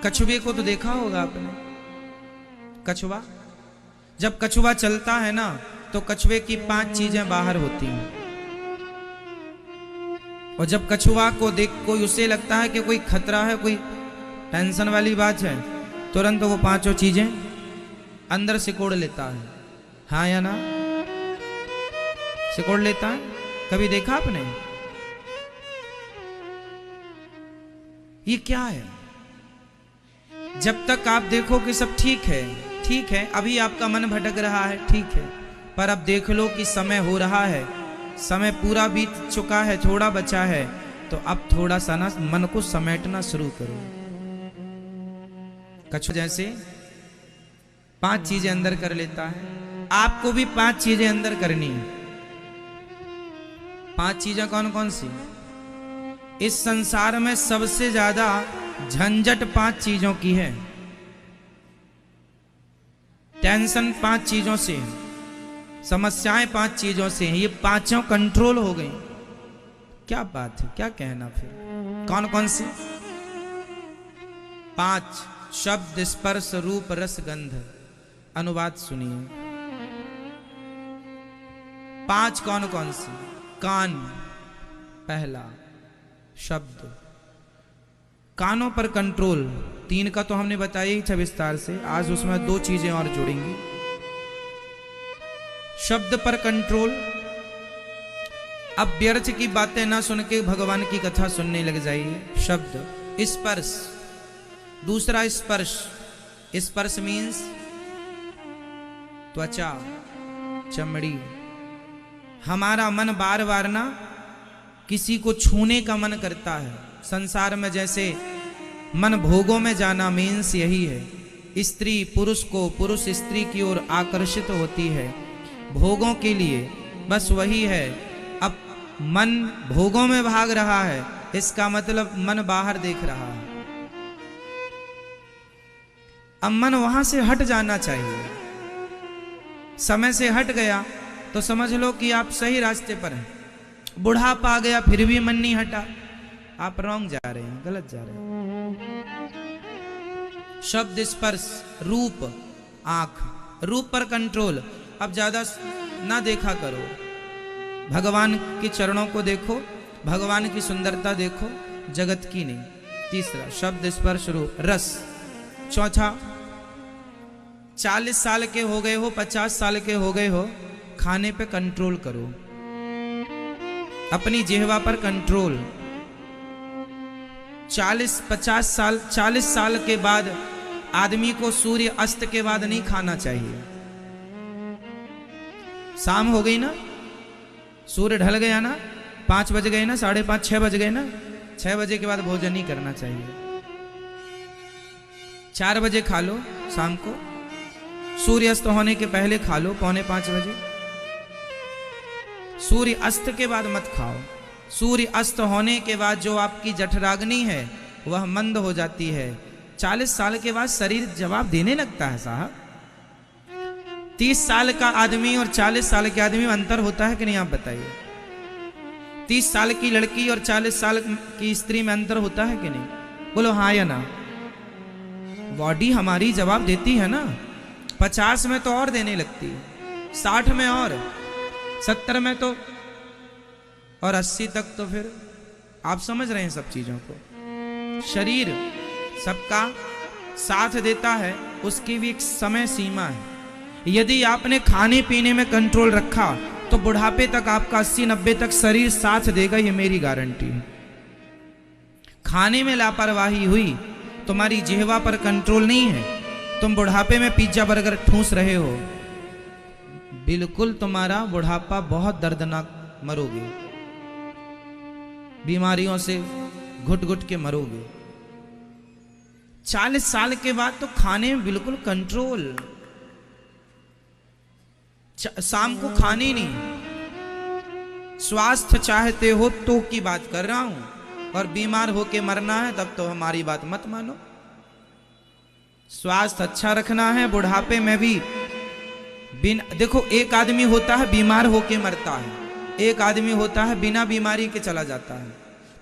कछुए को तो देखा होगा आपने। कछुआ, जब कछुआ चलता है ना तो कछुए की 5 चीजें बाहर होती हैं। और जब कछुआ को देख कोई उसे लगता है कि कोई खतरा है, कोई टेंशन वाली बात है, तुरंत वो 5 चीजें अंदर सिकोड़ लेता है। हाँ या ना? सिकोड़ लेता है। कभी देखा आपने? ये क्या है? जब तक आप देखो कि सब ठीक है, ठीक है, अभी आपका मन भटक रहा है, ठीक है, पर अब देख लो कि समय हो रहा है, समय पूरा बीत चुका है, थोड़ा बचा है, तो अब थोड़ा सा ना मन को समेटना शुरू करो। कछुआ जैसे 5 चीजें अंदर कर लेता है, आपको भी 5 चीजें अंदर करनी है। 5 चीजें कौन कौन सी? इस संसार में सबसे ज्यादा झंझट 5 चीजों की है। टेंशन 5 चीजों से है, समस्याएं 5 चीजों से हैं। ये 5 कंट्रोल हो गई। क्या बात है, क्या कहना फिर? कौन कौन सी? 5 शब्द, स्पर्श, रूप, रस, गंध। अनुवाद सुनिए। 5 कौन कौन सी? कान पहला, शब्द, कानों पर कंट्रोल। 3 का तो हमने बताया ही था विस्तार से, आज उसमें 2 चीजें और जुड़ेंगी। शब्द पर कंट्रोल। अब व्यर्थ की बातें ना सुन के भगवान की कथा सुनने लग जाइए। शब्द। स्पर्श, दूसरा स्पर्श। स्पर्श मीन्स त्वचा, चमड़ी। हमारा मन बार बार ना किसी को छूने का मन करता है। संसार में जैसे मन भोगों में जाना मीन्स यही है। स्त्री पुरुष को, पुरुष स्त्री की ओर आकर्षित होती है भोगों के लिए, बस वही है। अब मन भोगों में भाग रहा है, इसका मतलब मन बाहर देख रहा है। अब मन वहां से हट जाना चाहिए। समय से हट गया तो समझ लो कि आप सही रास्ते पर हैं। बुढ़ापा आ गया फिर भी मन नहीं हटा, आप रॉन्ग जा रहे हैं, गलत जा रहे हैं। शब्द, स्पर्श, रूप, आंख। रूप पर कंट्रोल। अब ज्यादा ना देखा करो, भगवान के चरणों को देखो, भगवान की सुंदरता देखो, जगत की नहीं। तीसरा शब्द, स्पर्श, रूप, रस। चौथा 40 साल के हो गए हो, 50 साल के हो गए हो, खाने पे कंट्रोल करो, अपनी जिह्वा पर कंट्रोल। 40-50 साल, 40 साल के बाद आदमी को सूर्य अस्त के बाद नहीं खाना चाहिए। शाम हो गई ना, सूर्य ढल गया ना, 5 बज गए ना, 5:30, 6 बज गए ना, 6 बजे के बाद भोजन नहीं करना चाहिए। 4 बजे खा लो शाम को, सूर्य अस्त होने के पहले खा लो, 4:45 बजे। सूर्य अस्त के बाद मत खाओ। सूर्य अस्त होने के बाद जो आपकी जठराग्नि है वह मंद हो जाती है। 40 साल के बाद शरीर जवाब देने लगता है साहब। 30 साल का आदमी और 40 साल के आदमी में अंतर होता है कि नहीं, आप बताइए। 30 साल की लड़की और 40 साल की स्त्री में अंतर होता है कि नहीं? बोलो हाँ या ना। बॉडी हमारी जवाब देती है ना। 50 में तो और देने लगती है, 60 में और, 70 में तो, और 80 तक तो फिर आप समझ रहे हैं सब चीजों को। शरीर सबका साथ देता है, उसकी भी एक समय सीमा है। यदि आपने खाने पीने में कंट्रोल रखा तो बुढ़ापे तक आपका 80-90 तक शरीर साथ देगा, ये मेरी गारंटी है। खाने में लापरवाही हुई, तुम्हारी जिह्वा पर कंट्रोल नहीं है, तुम बुढ़ापे में पिज्जा बर्गर ठूस रहे हो, बिल्कुल तुम्हारा बुढ़ापा बहुत दर्दनाक, मरोगे, बीमारियों से घुट घुट के मरोगे। 40 साल के बाद तो खाने में बिल्कुल कंट्रोल। शाम को खाने नहीं। स्वास्थ्य चाहते हो तो की बात कर रहा हूं, और बीमार होके मरना है तब तो हमारी बात मत मानो। स्वास्थ्य अच्छा रखना है, बुढ़ापे में भी देखो, एक आदमी होता है बीमार होके मरता है, एक आदमी होता है बिना बीमारी के चला जाता है।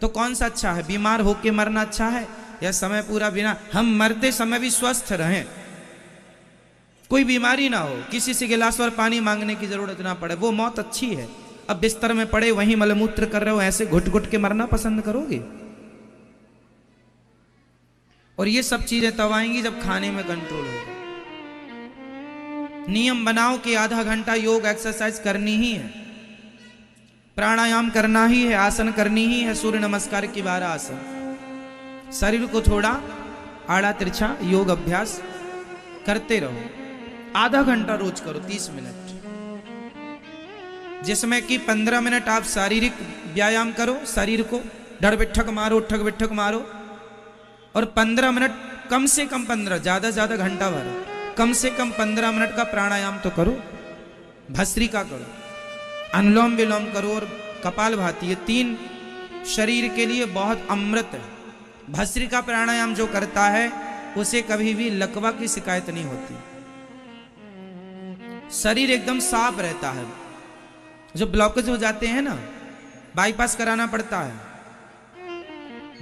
तो कौन सा अच्छा है? बीमार होके मरना अच्छा है या समय पूरा बिना, हम मरते समय भी स्वस्थ रहें, कोई बीमारी ना हो, किसी से गिलास और पानी मांगने की जरूरत ना पड़े, वो मौत अच्छी है। अब बिस्तर में पड़े वहीं मलमूत्र कर रहे हो, ऐसे घुट घुट के मरना पसंद करोगे? और ये सब चीजें तब आएंगी जब खाने में कंट्रोल होगा। नियम बनाओ कि आधा घंटा योग एक्सरसाइज करनी ही है, प्राणायाम करना ही है, आसन करनी ही है, सूर्य नमस्कार की 12 आसन। शरीर को थोड़ा आड़ा तिरछा योग अभ्यास करते रहो, आधा घंटा रोज करो, 30 मिनट, जिसमें कि 15 मिनट आप शारीरिक व्यायाम करो, शरीर को डर बिठक मारो, उठक बिठक मारो, और 15 मिनट कम से कम 15, ज्यादा ज्यादा घंटा भर, कम से कम 15 मिनट का प्राणायाम तो करो, भस्त्रिका करो, अनुलोम विलोम करो और कपालभाति। ये 3 शरीर के लिए बहुत अमृत है। भस्त्रिका प्राणायाम जो करता है उसे कभी भी लकवा की शिकायत नहीं होती, शरीर एकदम साफ रहता है। जो ब्लॉकेज हो जाते हैं ना, बाईपास कराना पड़ता है।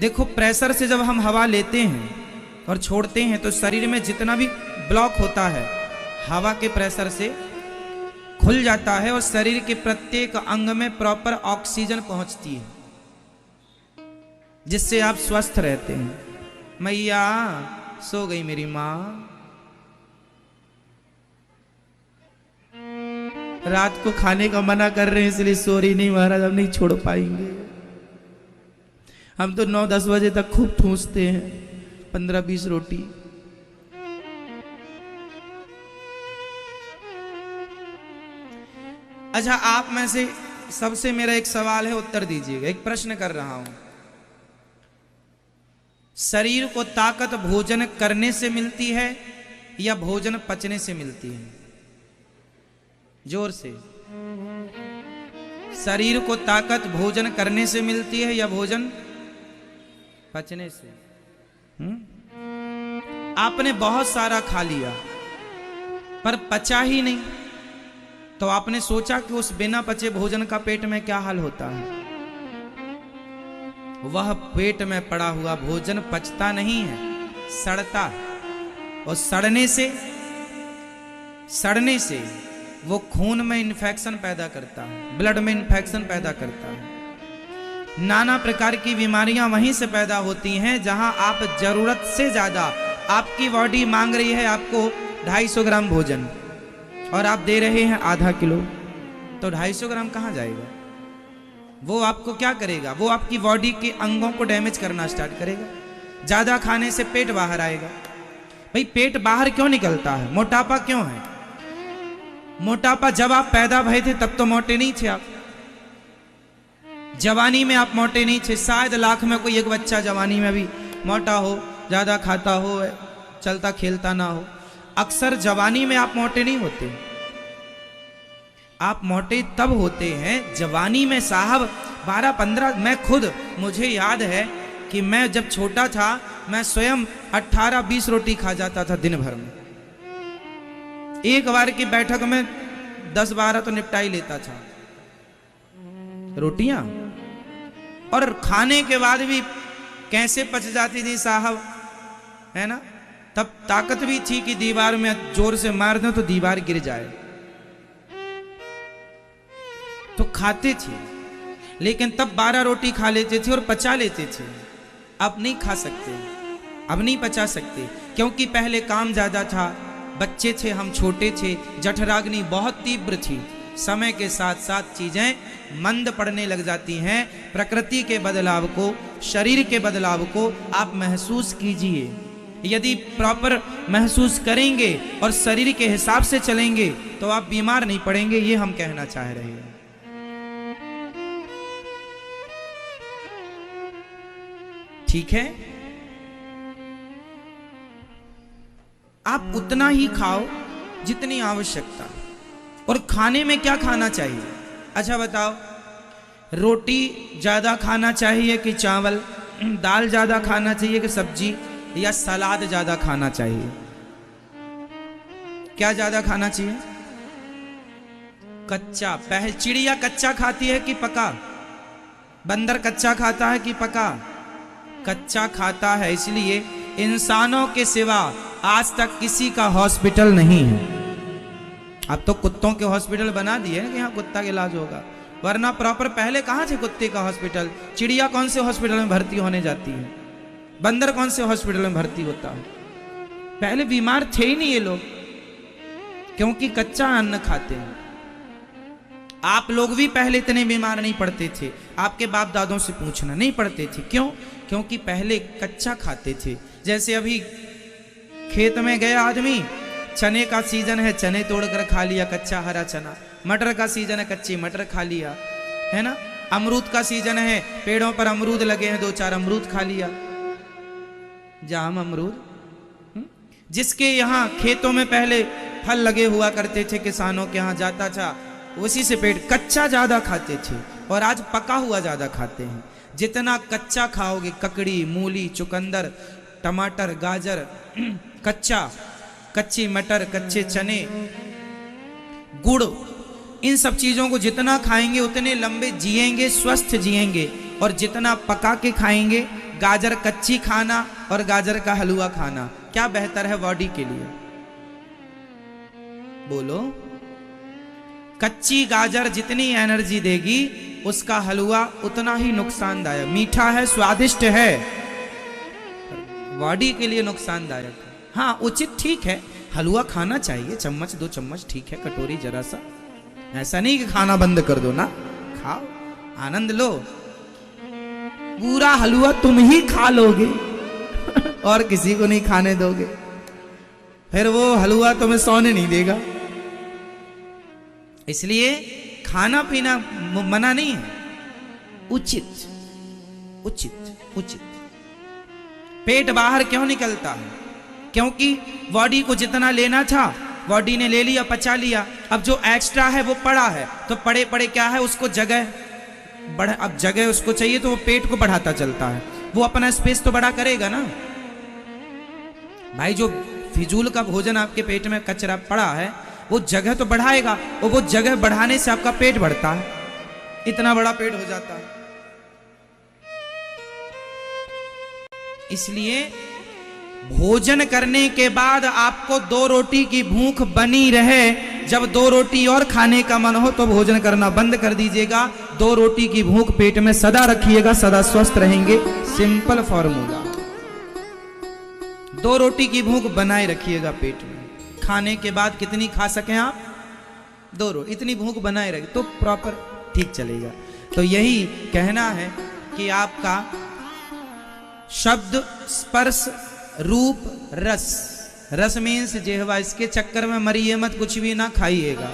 देखो प्रेशर से जब हम हवा लेते हैं और छोड़ते हैं तो शरीर में जितना भी ब्लॉक होता है हवा के प्रेशर से खुल जाता है और शरीर के प्रत्येक अंग में प्रॉपर ऑक्सीजन पहुंचती है, जिससे आप स्वस्थ रहते हैं। मैया सो गई मेरी माँ, रात को खाने का मना कर रहे हैं इसलिए सो रही नहीं। महाराज हम नहीं छोड़ पाएंगे, हम तो 9-10 बजे तक खूब ठूंसते हैं 15-20 रोटी। अच्छा, आप में से सबसे मेरा एक सवाल है, उत्तर दीजिएगा। एक प्रश्न कर रहा हूं, शरीर को ताकत भोजन करने से मिलती है या भोजन पचने से मिलती है? जोर से। शरीर को ताकत भोजन करने से मिलती है या भोजन पचने से? आपने बहुत सारा खा लिया पर पचा ही नहीं, तो आपने सोचा कि उस बिना पचे भोजन का पेट में क्या हाल होता है? वह पेट में पड़ा हुआ भोजन पचता नहीं है, सड़ता, और सड़ने से वो खून में इन्फेक्शन पैदा करता है, ब्लड में इन्फेक्शन पैदा करता है। नाना प्रकार की बीमारियां वहीं से पैदा होती हैं जहां आप जरूरत से ज्यादा, आपकी बॉडी मांग रही है आपको 250 ग्राम भोजन और आप दे रहे हैं आधा किलो, तो 250 ग्राम कहां जाएगा? वो आपको क्या करेगा? वो आपकी बॉडी के अंगों को डैमेज करना स्टार्ट करेगा। ज्यादा खाने से पेट बाहर आएगा। भाई पेट बाहर क्यों निकलता है? मोटापा क्यों है? मोटापा जब आप पैदा भए थे तब तो मोटे नहीं थे आप, जवानी में आप मोटे नहीं थे। शायद लाख में कोई एक बच्चा जवानी में भी मोटा हो, ज्यादा खाता हो, चलता खेलता ना हो। अक्सर जवानी में आप मोटे नहीं होते, आप मोटे तब होते हैं जवानी में साहब 12-15। मैं खुद, मुझे याद है कि मैं जब छोटा था मैं स्वयं 18-20 रोटी खा जाता था दिन भर में। एक बार की बैठक में 10-12 तो निपटा ही लेता था रोटियां, और खाने के बाद भी कैसे पच जाती थी साहब, है ना? तब ताकत भी थी कि दीवार में जोर से मार दो तो दीवार गिर जाए, तो खाते थे। लेकिन तब 12 रोटी खा लेते थे और पचा लेते थे। अब नहीं खा सकते, अब नहीं पचा सकते, क्योंकि पहले काम ज्यादा था, बच्चे थे, हम छोटे थे, जठराग्नि बहुत तीव्र थी। समय के साथ साथ चीजें मंद पड़ने लग जाती हैं। प्रकृति के बदलाव को, शरीर के बदलाव को आप महसूस कीजिए। यदि प्रॉपर महसूस करेंगे और शरीर के हिसाब से चलेंगे तो आप बीमार नहीं पड़ेंगे, ये हम कहना चाह रहे हैं। ठीक है, आप उतना ही खाओ जितनी आवश्यकता। और खाने में क्या खाना चाहिए? अच्छा बताओ, रोटी ज्यादा खाना चाहिए कि चावल? दाल ज्यादा खाना चाहिए कि सब्जी? या सलाद ज्यादा खाना चाहिए? क्या ज्यादा खाना चाहिए? कच्चा। पहले चिड़िया कच्चा खाती है कि पका? बंदर कच्चा खाता है कि पका? कच्चा खाता है, इसलिए इंसानों के सिवा आज तक किसी का हॉस्पिटल नहीं है। अब तो कुत्तों के हॉस्पिटल बना दिए कि यहाँ कुत्ता का इलाज होगा, वरना प्रॉपर पहले कहाँ थे कुत्ते का हॉस्पिटल? चिड़िया कौन से हॉस्पिटल में भर्ती होने जाती है? बंदर कौन से हॉस्पिटल में भर्ती होता है? पहले बीमार थे ही नहीं ये लोग, क्योंकि कच्चा अन्न खाते हैं। आप लोग भी पहले इतने बीमार नहीं पड़ते थे, आपके बाप दादों से पूछना, नहीं पड़ते थे। क्यों? क्योंकि पहले कच्चा खाते थे। जैसे अभी खेत में गया आदमी, चने का सीजन है, चने तोड़कर खा लिया, कच्चा हरा चना। मटर का सीजन है, कच्ची मटर खा लिया, है ना। अमरूद का सीजन है, पेड़ों पर अमरूद लगे हैं, 2-4 अमरूद खा लिया, जाम अमरूद। जिसके यहाँ खेतों में पहले फल लगे हुआ करते थे, किसानों के यहाँ जाता था, उसी से पेट। कच्चा ज्यादा खाते थे और आज पका हुआ ज्यादा खाते हैं। जितना कच्चा खाओगे, ककड़ी, मूली, चुकंदर, टमाटर, गाजर, कच्चा, कच्ची मटर, कच्चे चने, गुड़, इन सब चीजों को जितना खाएंगे उतने लंबे जिएंगे, स्वस्थ जिएंगे। और जितना पका के खाएंगे, गाजर कच्ची खाना और गाजर का हलवा खाना, क्या बेहतर है बॉडी के लिए? बोलो। कच्ची गाजर जितनी एनर्जी देगी, उसका हलवा उतना ही नुकसानदायक। मीठा है, स्वादिष्ट है, बॉडी के लिए नुकसानदायक। हाँ, उचित ठीक है, हलवा खाना चाहिए, 1-2 चम्मच ठीक है, कटोरी जरा सा। ऐसा नहीं कि खाना बंद कर दो ना, खाओ, आनंद लो। पूरा हलवा तुम ही खा लोगे और किसी को नहीं खाने दोगे, फिर वो हलवा तुम्हें सोने नहीं देगा। इसलिए खाना पीना मना नहीं है, उचित उचित उचित। पेट बाहर क्यों निकलता है? क्योंकि बॉडी को जितना लेना था बॉडी ने ले लिया, पचा लिया। अब जो एक्स्ट्रा है वो पड़ा है, तो पड़े पड़े क्या है, उसको जगह बढ़, अब जगह उसको चाहिए तो वो पेट को बढ़ाता चलता है। वो अपना स्पेस तो बड़ा करेगा ना भाई। जो फिजूल का भोजन आपके पेट में कचरा पड़ा है, वो जगह तो बढ़ाएगा, और वो जगह बढ़ाने से आपका पेट बढ़ता है, इतना बड़ा पेट हो जाता है। इसलिए भोजन करने के बाद आपको 2 रोटी की भूख बनी रहे। जब 2 रोटी और खाने का मन हो तो भोजन करना बंद कर दीजिएगा। 2 रोटी की भूख पेट में सदा रखिएगा, सदा स्वस्थ रहेंगे। सिंपल फॉर्मूला, 2 रोटी की भूख बनाए रखिएगा पेट में। खाने के बाद कितनी खा सकें आप? 2 रोटी, इतनी भूख बनाए रखें तो प्रॉपर ठीक चलेगा। तो यही कहना है कि आपका शब्द, स्पर्श, रूप, रस। रस मीन्स जिह्वा, इसके चक्कर में मरिए मत, कुछ भी ना खाइएगा।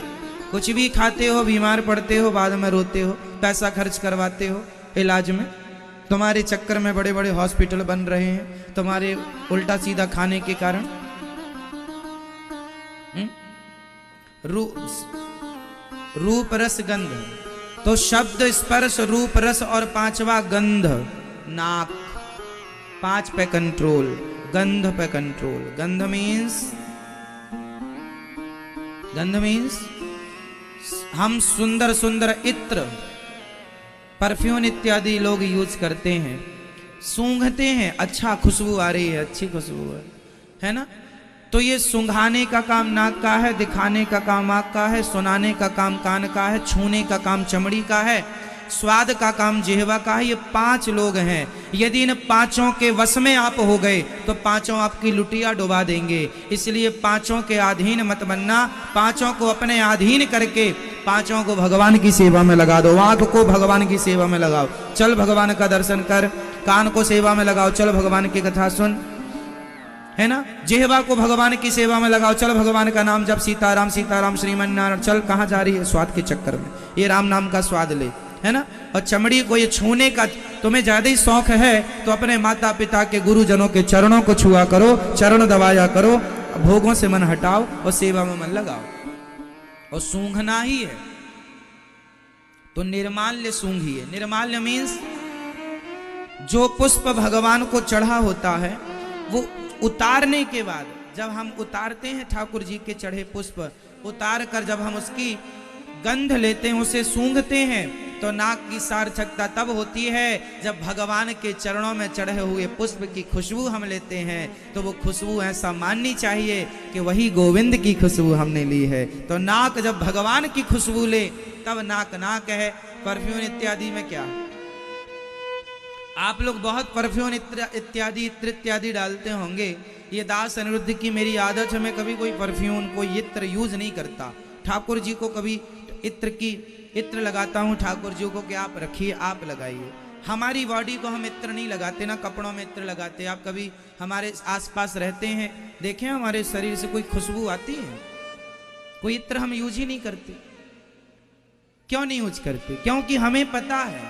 कुछ भी खाते हो बीमार पड़ते हो, बाद में रोते हो, पैसा खर्च करवाते हो इलाज में। तुम्हारे चक्कर में बड़े बड़े हॉस्पिटल बन रहे हैं, तुम्हारे उल्टा सीधा खाने के कारण। रूप, रस, गंध। तो शब्द, स्पर्श, रूप, रस और 5वां गंध, नाक। 5 पे कंट्रोल, गंध पे कंट्रोल। गंध मीन्स हम सुंदर सुंदर इत्र, परफ्यूम इत्यादि लोग यूज करते हैं, सूंघते हैं, अच्छा खुशबू आ रही है, अच्छी खुशबू है ना। तो ये सूंघाने का काम नाक का है, दिखाने का काम आँख का है, सुनाने का काम कान का है, छूने का काम चमड़ी का है, स्वाद का काम जिह्वा का है। ये 5 लोग हैं। यदि इन 5 के वश में आप हो गए तो 5 आपकी लुटिया डुबा देंगे। इसलिए 5 के अधीन मत बनना। 5 को अपने अधीन करके 5 को भगवान की सेवा में लगा दो। आँख को भगवान की सेवा में लगाओ, चल भगवान का दर्शन कर। कान को सेवा में लगाओ, चल भगवान की कथा सुन, है ना। जिह्वा को भगवान की सेवा में लगाओ, चल भगवान का नाम जब, सीताराम सीताराम श्रीमन नारायण। चल, कहाँ जा रही है? स्वाद के चक्कर में, ये राम नाम का स्वाद ले, है ना। और चमड़ी को ये छूने का तुम्हें ज्यादा ही शौक है तो अपने माता पिता के गुरुजनों के चरणों को छुआ करो, चरण दबाया करो, भोगों से मन हटाओ और सेवा में मन लगाओ। और सूंघना ही है तो निर्माल्य सूंघिए। निर्माल्य मीन्स जो पुष्प भगवान को चढ़ा होता है वो उतारने के बाद, जब हम उतारते हैं ठाकुर जी के चढ़े पुष्प, उतार कर जब हम उसकी गंध लेते हैं, उसे सूंघते हैं, तो नाक की सार्थकता तब होती है जब भगवान के चरणों में चढ़े हुए पुष्प की खुशबू हम लेते हैं, तो वो खुशबू ऐसा माननी चाहिए कि वही गोविंद की खुशबू हमने ली है। तो नाक जब भगवान की खुशबू ले तब नाक नाक है। परफ्यूम इत्यादि में क्या, आप लोग बहुत परफ्यूम इत्यादि इत्र इत्यादि डालते होंगे। ये दास अनिरुद्ध की मेरी आदत है, मैं कभी कोई परफ्यूम कोई इत्र यूज नहीं करता। ठाकुर जी को कभी इत्र लगाता हूँ ठाकुर जी को कि आप रखिए, आप लगाइए। हमारी बॉडी को हम इत्र नहीं लगाते, ना कपड़ों में इत्र लगाते। आप कभी हमारे आसपास रहते हैं, देखें हमारे शरीर से कोई खुशबू आती है? कोई इत्र हम यूज ही नहीं करते। क्यों नहीं यूज करते? क्योंकि हमें पता है,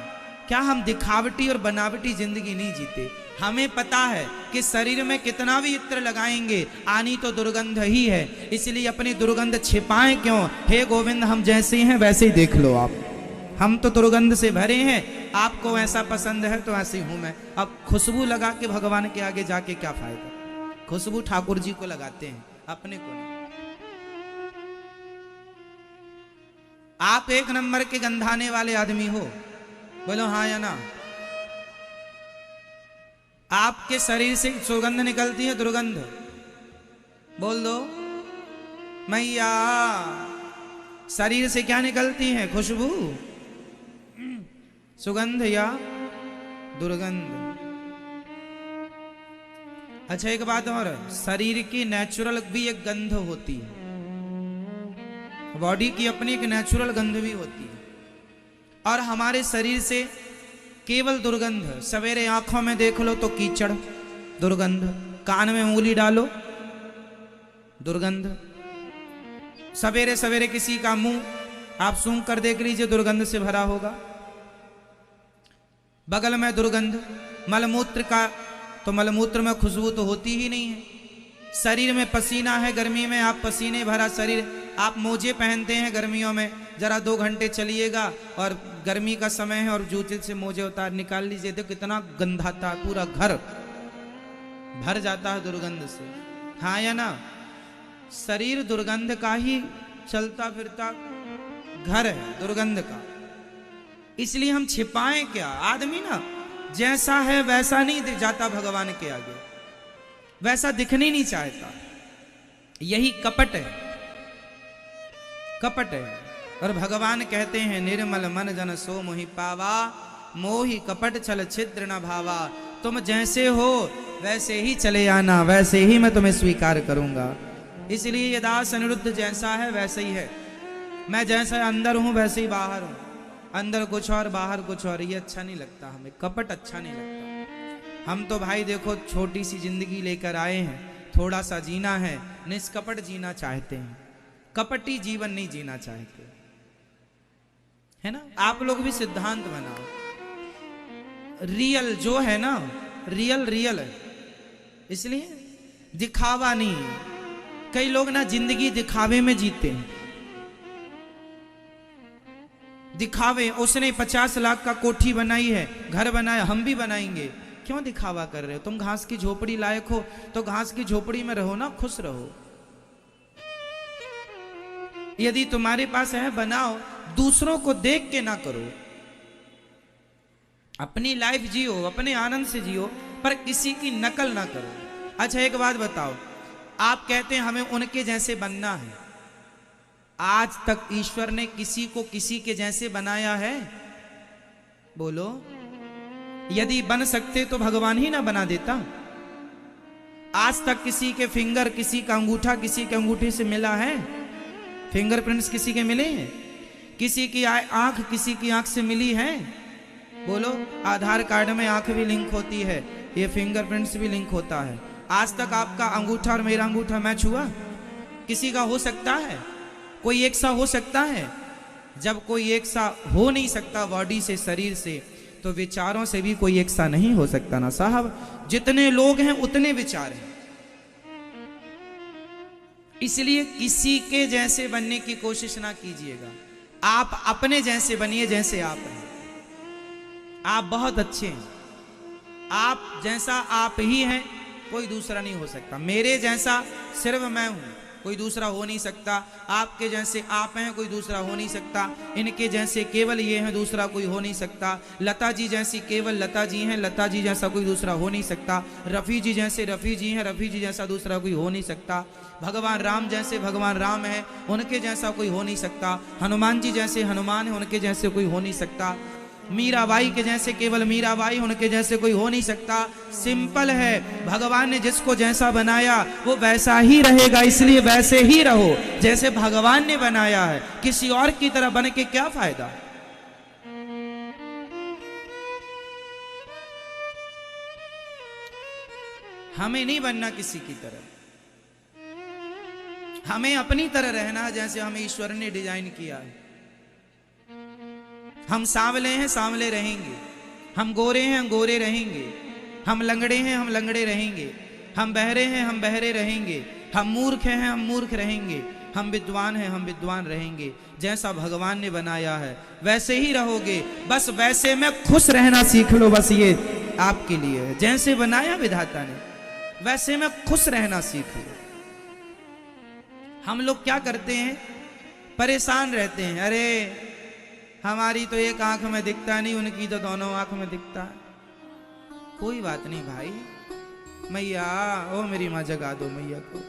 क्या हम दिखावटी और बनावटी जिंदगी नहीं जीते। हमें पता है कि शरीर में कितना भी इत्र लगाएंगे आनी तो दुर्गंध ही है, इसलिए अपनी दुर्गंध छिपाएं क्यों? हे गोविंद, हम जैसे हैं वैसे ही देख लो आप, हम तो दुर्गंध से भरे हैं, आपको ऐसा पसंद है तो ऐसे ही हूं मैं। अब खुशबू लगा के भगवान के आगे जाके क्या फायदा? खुशबू ठाकुर जी को लगाते हैं, अपने को नहीं। आप एक नंबर के गंधाने वाले आदमी हो, बोलो हाँ या ना? आपके शरीर से सुगंध निकलती है, दुर्गंध? बोल दो मैया। शरीर से क्या निकलती है? खुशबू, सुगंध या दुर्गंध? अच्छा एक बात और, शरीर की नेचुरल भी एक गंध होती है, बॉडी की अपनी एक नेचुरल गंध भी होती है। और हमारे शरीर से केवल दुर्गंध, सवेरे आंखों में देख लो तो कीचड़, दुर्गंध। कान में उंगली डालो, दुर्गंध। सवेरे सवेरे किसी का मुंह आप सूंघ कर देख लीजिए, दुर्गंध से भरा होगा। बगल में दुर्गंध। मलमूत्र का, तो मलमूत्र में खुशबू तो होती ही नहीं है। शरीर में पसीना है, गर्मी में आप पसीने भरा शरीर, आप मोजे पहनते हैं गर्मियों में, जरा 2 घंटे चलिएगा और गर्मी का समय है और जूते से मोजे उतार निकाल लीजिए, देखो कितना गंधाता, पूरा घर भर जाता है दुर्गंध से। हाँ या ना? शरीर दुर्गंध का ही चलता फिरता घर है, दुर्गंध का। इसलिए हम छिपाएं क्या? आदमी ना जैसा है वैसा नहीं दिख जाता भगवान के आगे, वैसा दिखने नहीं चाहता। यही कपट है, कपट है। और भगवान कहते हैं निर्मल मन जन सो मोहि पावा, मोहि कपट छल छिद्र न भावा। तुम जैसे हो वैसे ही चले आना, वैसे ही मैं तुम्हें स्वीकार करूंगा। इसलिए ये दास अनिरुद्ध जैसा है वैसे ही है। मैं जैसा अंदर हूं वैसे ही बाहर हूं, अंदर कुछ और बाहर कुछ और। ये अच्छा नहीं लगता हमें, कपट अच्छा नहीं लगता। हम तो भाई देखो छोटी सी जिंदगी लेकर आए हैं, थोड़ा सा जीना है, निष्कपट जीना चाहते हैं, कपटी जीवन नहीं जीना चाहते, है ना? आप लोग भी सिद्धांत बनाओ, रियल जो है ना, रियल रियल है, इसलिए दिखावा नहीं। कई लोग ना जिंदगी दिखावे में जीते हैं, दिखावे। उसने 50 लाख का कोठी बनाई है, घर बनाया, हम भी बनाएंगे। क्यों दिखावा कर रहे हो? तुम घास की झोपड़ी लायक हो तो घास की झोपड़ी में रहो ना, खुश रहो। यदि तुम्हारे पास है बनाओ, दूसरों को देख के ना करो। अपनी लाइफ जियो, अपने आनंद से जियो, पर किसी की नकल ना करो। अच्छा एक बात बताओ, आप कहते हैं हमें उनके जैसे बनना है, आज तक ईश्वर ने किसी को किसी के जैसे बनाया है? बोलो। यदि बन सकते तो भगवान ही ना बना देता। आज तक किसी के फिंगर, किसी का अंगूठा किसी के अंगूठे से मिला है? फिंगरप्रिंट्स किसी के मिले हैं? किसी की आंख किसी की आंख से मिली है? बोलो। आधार कार्ड में आंख भी लिंक होती है, ये फिंगरप्रिंट्स भी लिंक होता है। आज तक आपका अंगूठा और मेरा अंगूठा मैच हुआ? किसी का हो सकता है? कोई एक सा हो सकता है? जब कोई एक सा हो नहीं सकता बॉडी से, शरीर से, तो विचारों से भी कोई एक सा नहीं हो सकता ना साहब। जितने लोग हैं उतने विचार हैं। इसलिए किसी के जैसे बनने की कोशिश ना कीजिएगा, आप अपने जैसे बनिए जैसे आप हैं। आप बहुत अच्छे हैं, आप जैसा आप ही हैं, कोई दूसरा नहीं हो सकता। मेरे जैसा सिर्फ मैं हूं, कोई दूसरा हो नहीं सकता। आपके जैसे आप हैं, कोई दूसरा हो नहीं सकता। इनके जैसे केवल ये हैं, दूसरा कोई हो नहीं सकता। लता जी जैसी केवल लता जी हैं, लता जी जैसा कोई दूसरा हो नहीं सकता। रफ़ी जी जैसे रफ़ी जी हैं, रफ़ी जी जैसा दूसरा कोई हो नहीं सकता। भगवान राम जैसे भगवान राम हैं, उनके जैसा कोई हो नहीं सकता। हनुमान जी जैसे हनुमान हैं, उनके जैसे कोई हो नहीं सकता। मीराबाई के जैसे केवल मीराबाई, उनके जैसे कोई हो नहीं सकता। सिंपल है, भगवान ने जिसको जैसा बनाया वो वैसा ही रहेगा, इसलिए वैसे ही रहो जैसे भगवान ने बनाया है। किसी और की तरह बन के क्या फायदा। हमें नहीं बनना किसी की तरह, हमें अपनी तरह रहना जैसे हमें ईश्वर ने डिजाइन किया है। हम सांवले हैं, सांवले रहेंगे। हम गोरे हैं, हम गोरे रहेंगे। हम लंगड़े हैं, हम लंगड़े रहेंगे। हम बहरे हैं, हम बहरे रहेंगे। हम मूर्ख हैं, हम मूर्ख रहेंगे। हम विद्वान हैं, हम विद्वान रहेंगे। जैसा भगवान ने बनाया है वैसे ही रहोगे। बस वैसे में खुश रहना सीख लो, बस ये आपके लिए है। जैसे बनाया विधाता ने वैसे में खुश रहना सीख लो। हम लोग क्या करते हैं, परेशान रहते हैं। अरे हमारी तो एक आंख में दिखता नहीं, उनकी तो दोनों आंख में दिखता है। कोई बात नहीं भाई, मैया ओ मेरी माँ जगा दो मैया को,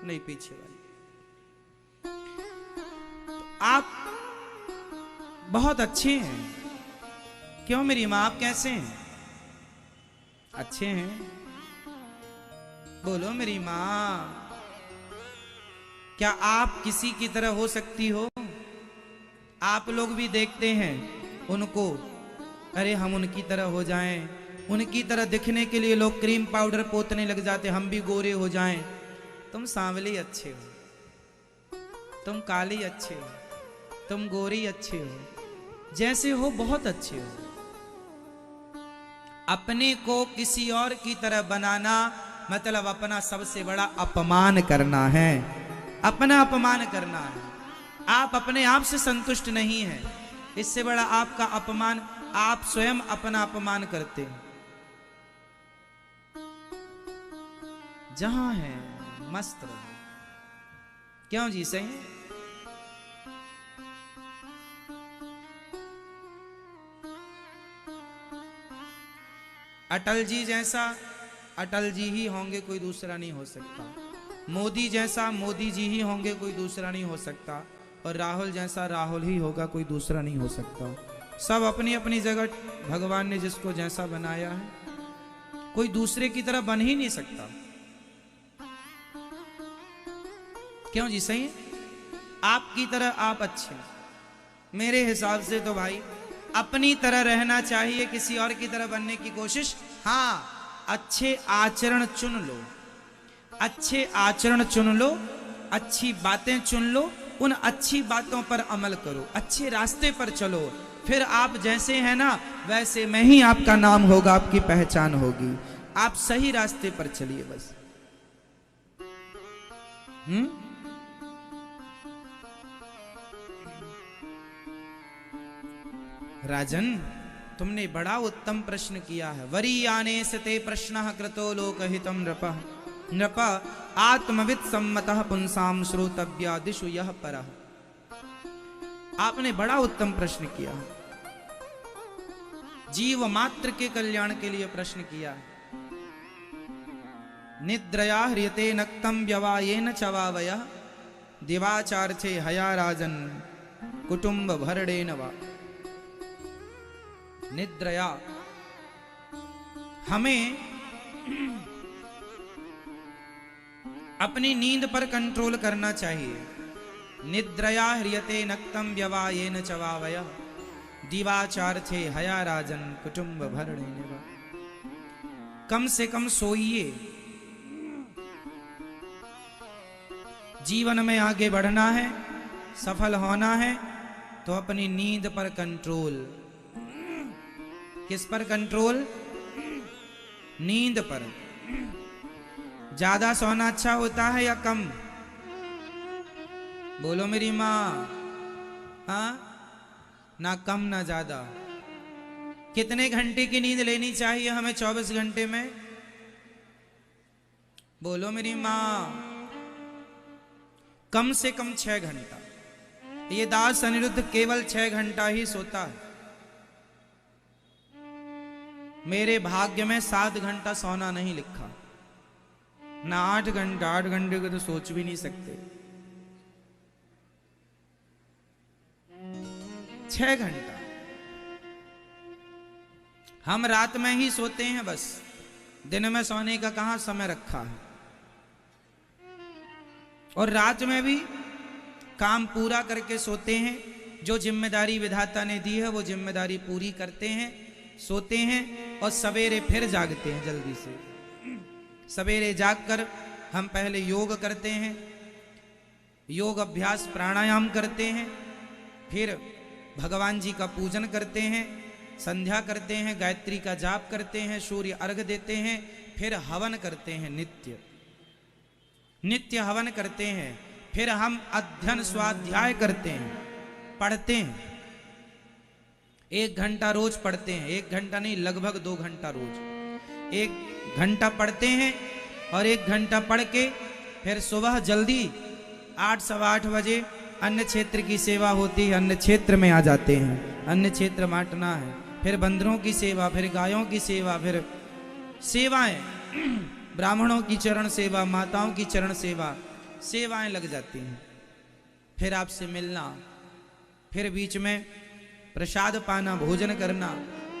नहीं पीछे वाली। तो आप बहुत अच्छे हैं। क्यों मेरी माँ, आप कैसे हैं? अच्छे हैं? बोलो मेरी माँ, क्या आप किसी की तरह हो सकती हो? आप लोग भी देखते हैं उनको, अरे हम उनकी तरह हो जाएं। उनकी तरह दिखने के लिए लोग क्रीम पाउडर पोतने लग जाते, हम भी गोरे हो जाएं। तुम सांवले अच्छे हो, तुम काली अच्छे हो, तुम गोरी अच्छे हो, जैसे हो बहुत अच्छे हो। अपने को किसी और की तरह बनाना मतलब अपना सबसे बड़ा अपमान करना है। अपना अपमान करना है। आप अपने आप से संतुष्ट नहीं हैं, इससे बड़ा आपका अपमान, आप स्वयं अपना अपमान करते हैं। जहां है मस्त रहो। क्यों जी, सही? अटल जी जैसा अटल जी ही होंगे, कोई दूसरा नहीं हो सकता। मोदी जैसा मोदी जी ही होंगे, कोई दूसरा नहीं हो सकता। और राहुल जैसा राहुल ही होगा, कोई दूसरा नहीं हो सकता। सब अपनी अपनी जगह भगवान ने जिसको जैसा बनाया है, कोई दूसरे की तरह बन ही नहीं सकता। क्यों जी, सही? आपकी तरह आप अच्छे। मेरे हिसाब से तो भाई अपनी तरह रहना चाहिए, किसी और की तरह बनने की कोशिश। हाँ, अच्छे आचरण चुन लो, अच्छे आचरण चुन लो, अच्छी बातें चुन लो, उन अच्छी बातों पर अमल करो, अच्छे रास्ते पर चलो। फिर आप जैसे हैं ना वैसे में ही आपका नाम होगा, आपकी पहचान होगी। आप सही रास्ते पर चलिए बस। राजन, तुमने बड़ा उत्तम प्रश्न किया है। वरीयाने सते प्रश्नः कृतो लोकहितं नृपः नृप आत्मविद सम्मतः पुंसाम श्रोतव्यादिषु यः परः। आपने बड़ा उत्तम प्रश्न किया, जीव मात्र के कल्याण के लिए प्रश्न किया। निद्रया ह्रियते नक्तं व्यवायेन चवावयः दिवाचार्थे हया राजन कुटुंब भरणेन वा। निद्रया, हमें अपनी नींद पर कंट्रोल करना चाहिए। निद्रया ह्रियते नक्तं व्यवायेन चवावयः दिवाचार्थे हया राजन कुटुंब भरणेन वा। कम से कम सोइए। जीवन में आगे बढ़ना है, सफल होना है, तो अपनी नींद पर कंट्रोल। किस पर कंट्रोल? नींद पर। ज्यादा सोना अच्छा होता है या कम? बोलो मेरी माँ। हाँ, ना कम ना ज्यादा। कितने घंटे की नींद लेनी चाहिए हमें 24 घंटे में? बोलो मेरी माँ। कम से कम 6 घंटा। ये दास अनिरुद्ध केवल 6 घंटा ही सोता है। मेरे भाग्य में 7 घंटा सोना नहीं लिखा, ना 8 घंटा। 8 घंटे को तो सोच भी नहीं सकते। 6 घंटा हम रात में ही सोते हैं, बस दिन में सोने का कहां समय रखा है। और रात में भी काम पूरा करके सोते हैं। जो जिम्मेदारी विधाता ने दी है वो जिम्मेदारी पूरी करते हैं, सोते हैं और सवेरे फिर जागते हैं जल्दी से। सवेरे जागकर हम पहले योग करते हैं, योग अभ्यास प्राणायाम करते हैं, फिर भगवान जी का पूजन करते हैं, संध्या करते हैं, गायत्री का जाप करते हैं, सूर्य अर्घ देते हैं, फिर हवन करते हैं। नित्य हवन करते हैं। फिर हम अध्ययन स्वाध्याय करते हैं, पढ़ते हैं। 1 घंटा रोज पढ़ते हैं। 1 घंटा नहीं, लगभग 2 घंटा रोज। 1 घंटा पढ़ते हैं और 1 घंटा पढ़ के फिर सुबह जल्दी 8 सवा 8 बजे अन्य क्षेत्र की सेवा होती है, अन्य क्षेत्र में आ जाते हैं। अन्य क्षेत्र बांटना है, फिर बंदरों की सेवा, फिर गायों की सेवा, फिर सेवाएं, ब्राह्मणों की चरण सेवा, माताओं की चरण सेवा, सेवाएं लग जाती हैं। फिर आपसे मिलना, फिर बीच में प्रसाद पाना, भोजन करना,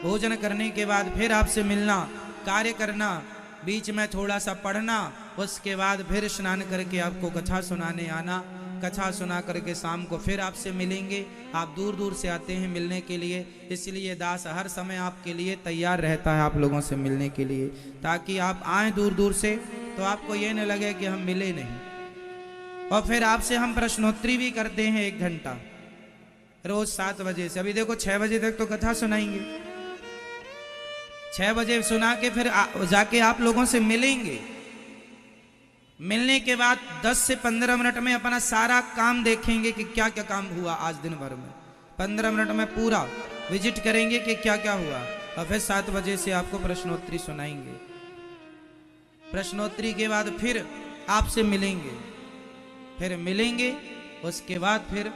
भोजन करने के बाद फिर आपसे मिलना, कार्य करना, बीच में थोड़ा सा पढ़ना, उसके बाद फिर स्नान करके आपको कथा सुनाने आना। कथा सुना करके शाम को फिर आपसे मिलेंगे। आप दूर दूर से आते हैं मिलने के लिए, इसलिए दास हर समय आपके लिए तैयार रहता है आप लोगों से मिलने के लिए, ताकि आप आए दूर दूर से तो आपको ये न लगे कि हम मिले नहीं। और फिर आपसे हम प्रश्नोत्तरी भी करते हैं 1 घंटा रोज 7 बजे से। अभी देखो 6 बजे तक तो कथा सुनाएंगे, 6 बजे सुना के फिर जाके आप लोगों से मिलेंगे। मिलने के बाद 10 से 15 मिनट में अपना सारा काम देखेंगे कि क्या क्या काम हुआ आज दिन भर में। 15 मिनट में पूरा विजिट करेंगे कि क्या क्या हुआ, और फिर 7 बजे से आपको प्रश्नोत्तरी सुनाएंगे। प्रश्नोत्तरी के बाद फिर आपसे मिलेंगे, फिर मिलेंगे, उसके बाद फिर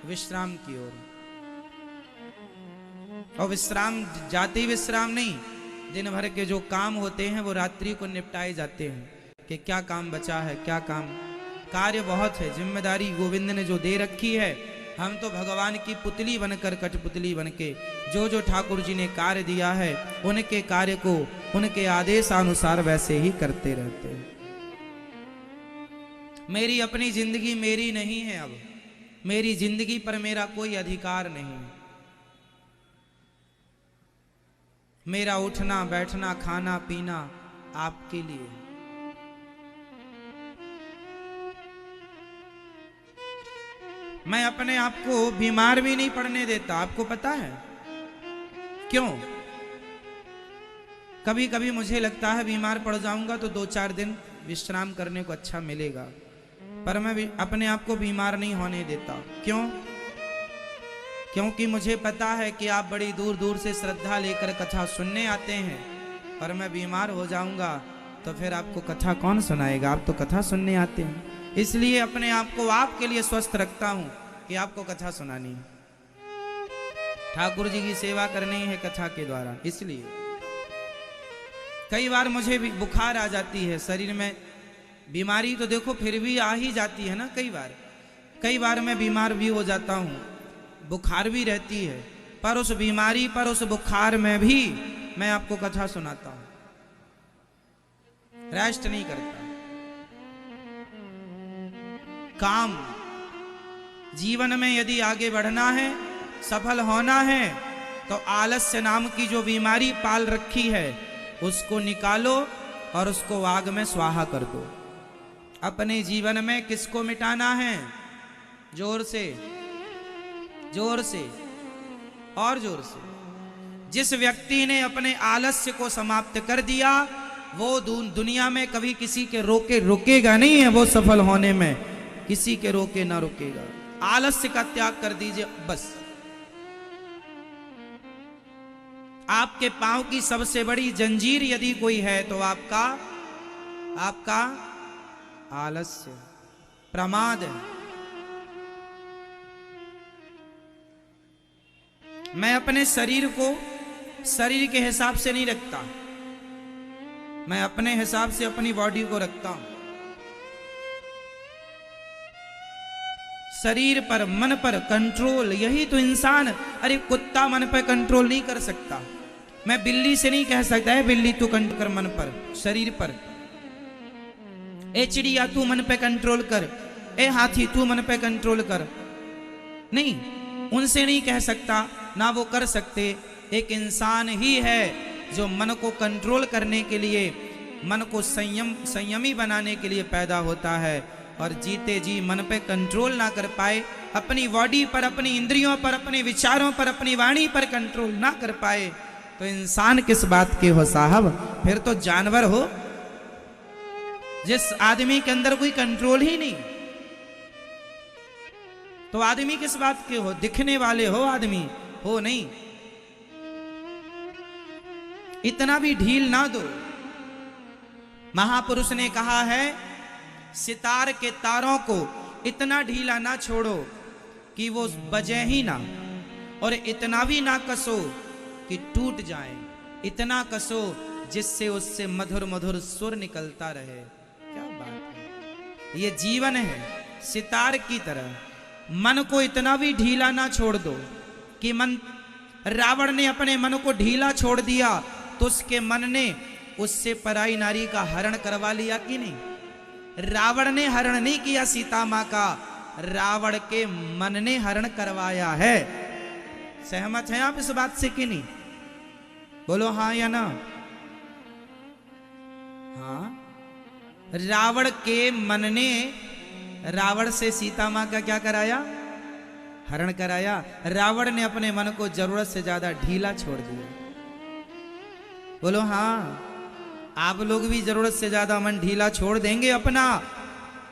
विश्राम की ओर। और विश्राम जाते ही विश्राम नहीं, दिन भर के जो काम होते हैं वो रात्रि को निपटाए जाते हैं कि क्या काम बचा है, क्या काम। कार्य बहुत है, जिम्मेदारी गोविंद ने जो दे रखी है। हम तो भगवान की पुतली बनकर, कठपुतली बनके जो जो ठाकुर जी ने कार्य दिया है उनके कार्य को उनके आदेशानुसार वैसे ही करते रहते हैं। मेरी अपनी जिंदगी मेरी नहीं है, अब मेरी जिंदगी पर मेरा कोई अधिकार नहीं। मेरा उठना बैठना खाना पीना आपके लिए। मैं अपने आप को बीमार भी नहीं पड़ने देता, आपको पता है क्यों? कभी कभी मुझे लगता है बीमार पड़ जाऊंगा तो 2-4 दिन विश्राम करने को अच्छा मिलेगा, पर मैं भी अपने आप को बीमार नहीं होने देता। क्यों? क्योंकि मुझे पता है कि आप बड़ी दूर दूर से श्रद्धा लेकर कथा सुनने आते हैं, पर मैं बीमार हो जाऊंगा तो फिर आपको कथा कौन सुनाएगा? आप तो कथा सुनने आते हैं। इसलिए अपने आप को आपके लिए स्वस्थ रखता हूं कि आपको कथा सुनानी है, ठाकुर जी की सेवा करनी है कथा के द्वारा। इसलिए कई बार मुझे भी बुखार आ जाती है, शरीर में बीमारी तो देखो फिर भी आ ही जाती है ना। कई बार मैं बीमार भी हो जाता हूं, बुखार भी रहती है, पर उस बीमारी पर, उस बुखार में भी मैं आपको कथा सुनाता हूं, रेस्ट नहीं करता। काम जीवन में यदि आगे बढ़ना है, सफल होना है, तो आलस्य नाम की जो बीमारी पाल रखी है उसको निकालो और उसको आग में स्वाहा कर दो। अपने जीवन में किसको मिटाना है? जोर से, जोर से और जोर से। जिस व्यक्ति ने अपने आलस्य को समाप्त कर दिया वो दुनिया में कभी किसी के रुकेगा नहीं है, वो सफल होने में किसी के रोके ना रुकेगा। आलस्य का त्याग कर दीजिए बस। आपके पांव की सबसे बड़ी जंजीर यदि कोई है तो आपका आलस्य। प्रमाद है। मैं अपने शरीर को शरीर के हिसाब से नहीं रखता, मैं अपने हिसाब से अपनी बॉडी को रखता हूं। शरीर पर मन पर कंट्रोल, यही तो इंसान। अरे कुत्ता मन पर कंट्रोल नहीं कर सकता, मैं बिल्ली से नहीं कह सकता है बिल्ली तू कंट्रोल कर मन पर, शरीर पर। ए चिड़िया तू मन पे कंट्रोल कर, ए हाथी तू मन पे कंट्रोल कर, नहीं, उनसे नहीं कह सकता, ना वो कर सकते। एक इंसान ही है जो मन को कंट्रोल करने के लिए, मन को संयमी बनाने के लिए पैदा होता है। और जीते जी मन पे कंट्रोल ना कर पाए, अपनी बॉडी पर, अपनी इंद्रियों पर, अपने विचारों पर, अपनी वाणी पर कंट्रोल ना कर पाए, तो इंसान किस बात के हो साहब? फिर तो जानवर हो। जिस आदमी के अंदर कोई कंट्रोल ही नहीं, तो आदमी किस बात के हो? दिखने वाले हो आदमी, हो नहीं। इतना भी ढील ना दो। महापुरुष ने कहा है, सितार के तारों को इतना ढीला ना छोड़ो कि वो बजे ही ना, और इतना भी ना कसो कि टूट जाए, इतना कसो जिससे उससे मधुर मधुर सुर निकलता रहे। क्या बात है, ये जीवन है सितार की तरह। मन को इतना भी ढीला ना छोड़ दो कि मन, रावण ने अपने मन को ढीला छोड़ दिया तो उसके मन ने उससे पराई नारी का हरण करवा लिया कि नहीं? रावण ने हरण नहीं किया सीता मां का, रावण के मन ने हरण करवाया है। सहमत हैं आप इस बात से कि नहीं? बोलो हाँ या ना? हाँ, रावण के मन ने रावण से सीता मां का क्या कराया? हरण कराया। रावण ने अपने मन को जरूरत से ज्यादा ढीला छोड़ दिया। बोलो हाँ, आप लोग भी जरूरत से ज्यादा मन ढीला छोड़ देंगे अपना,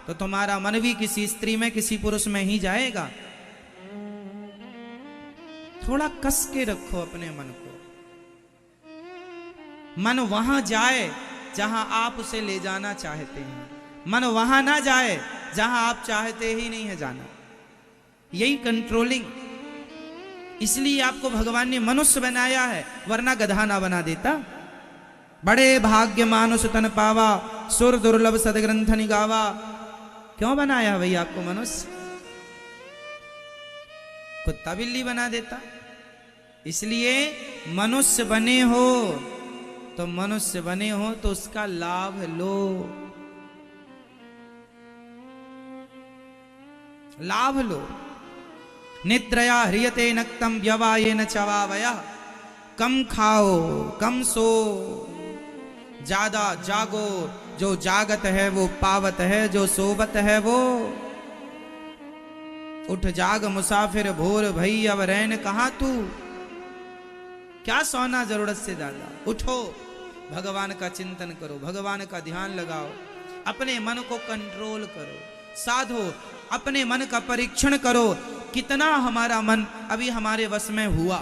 तो तुम्हारा मन भी किसी स्त्री में, किसी पुरुष में ही जाएगा। थोड़ा कस के रखो अपने मन को, मन वहां जाए जहां आप उसे ले जाना चाहते हैं, मन वहां ना जाए जहां आप चाहते ही नहीं है जाना। यही कंट्रोलिंग। इसलिए आपको भगवान ने मनुष्य बनाया है, वरना गधा ना बना देता। बड़े भाग्य मानुष तन पावा, सुर दुर्लभ सदग्रंथ निगावा। क्यों बनाया भाई आपको मनुष्य? कुत्ता बिल्ली बना देता। इसलिए मनुष्य बने हो तो, मनुष्य बने हो तो उसका लाभ लो, लाभ लो। निद्रया ह्रियते नक्तम व्यवायेन चवावया। कम खाओ, कम सो, ज्यादा जागो। जो जागत है वो पावत है, जो सोवत है वो। उठ जाग मुसाफिर भोर भई, अब रैन कहां तू। क्या सोना जरूरत से ज्यादा? उठो, भगवान का चिंतन करो, भगवान का ध्यान लगाओ, अपने मन को कंट्रोल करो, साधो, अपने मन का परीक्षण करो। कितना हमारा मन अभी हमारे वश में हुआ।